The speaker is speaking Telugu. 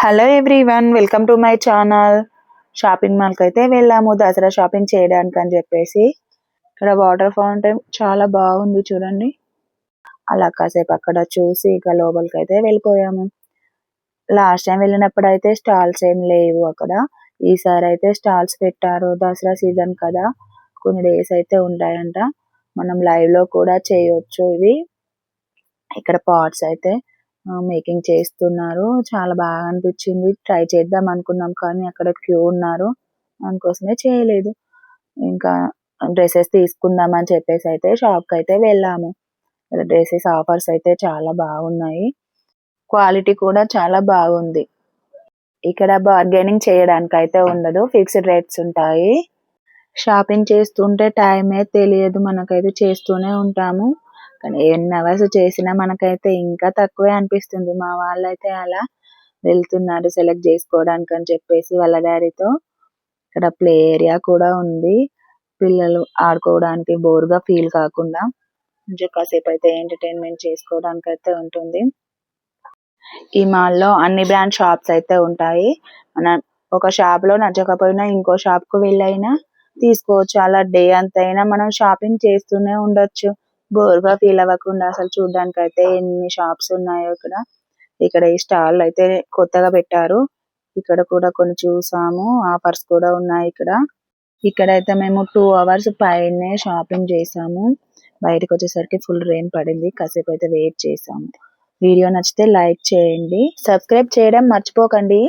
Hello everyone, welcome to my channel. Shopping మాల్కి అయితే వెళ్ళాము దసరా షాపింగ్ చేయడానికి అని చెప్పేసి. ఇక్కడ వాటర్ ఫౌంటైన్ చాలా బాగుంది చూడండి. అలా కాసేపు అక్కడ చూసి ఇక లోపలికి అయితే వెళ్ళిపోయాము. లాస్ట్ టైం వెళ్ళినప్పుడు అయితే స్టాల్స్ ఏం లేవు అక్కడ. ఈసారి అయితే స్టాల్స్ పెట్టారు. దసరా సీజన్ కదా, కొన్ని డేస్ అయితే ఉంటాయంట. మనం లైవ్ లో కూడా చేయొచ్చు. ఇవి ఇక్కడ పాట్స్ అయితే మేకింగ్ చేస్తున్నారు. చాలా బాగా అనిపించింది. ట్రై చేద్దాం అనుకున్నాం కానీ అక్కడ క్యూ ఉన్నారు, అందుకోసమే చేయలేదు. ఇంకా డ్రెస్సెస్ తీసుకుందాం అని చెప్పేసి అయితే షాప్ కి అయితే వెళ్ళాము. డ్రెస్సెస్ ఆఫర్స్ అయితే చాలా బాగున్నాయి, క్వాలిటీ కూడా చాలా బాగుంది. ఇక్కడ బార్గెనింగ్ చేయడానికి అయితే ఉండదు, ఫిక్స్డ్ రేట్స్ ఉంటాయి. షాపింగ్ చేస్తుంటే టైమే తెలియదు, మనకైతే చేస్తూనే ఉంటాము. కానీ ఎన్ని అవర్స్ చేసినా మనకైతే ఇంకా తక్కువే అనిపిస్తుంది. మా వాళ్ళైతే అలా వెళ్తున్నారు సెలెక్ట్ చేసుకోవడానికి అని చెప్పేసి వాళ్ళ డాడీతో. ఇక్కడ ప్లే ఏరియా కూడా ఉంది, పిల్లలు ఆడుకోవడానికి బోర్గా ఫీల్ కాకుండా కొంచెం కాసేపు అయితే ఎంటర్టైన్మెంట్ చేసుకోవడానికి అయితే ఉంటుంది. ఈ మాల్లో అన్ని బ్రాండ్ షాప్స్ అయితే ఉంటాయి. మనం ఒక షాప్ లో నచ్చకపోయినా ఇంకో షాప్ కు వెళ్ళైనా తీసుకోవచ్చు. అలా డే అంతా అయినా మనం షాపింగ్ చేస్తూనే ఉండొచ్చు, బోర్గా ఫీల్ అవ్వకుండా. అసలు చూడడానికి అయితే ఎన్ని షాప్స్ ఉన్నాయో ఇక్కడ. ఇక్కడ ఈ స్టాల్ అయితే కొత్తగా పెట్టారు. ఇక్కడ కూడా కొన్ని చూసాము, ఆఫర్స్ కూడా ఉన్నాయి ఇక్కడ. ఇక్కడైతే మేము 2 అవర్స్ పైనే షాపింగ్ చేసాము. బయటకు వచ్చేసరికి ఫుల్ రెయిన్ పడింది, కాసేపు అయితే వెయిట్ చేసాము. వీడియో నచ్చితే లైక్ చేయండి, సబ్స్క్రైబ్ చేయడం మర్చిపోకండి.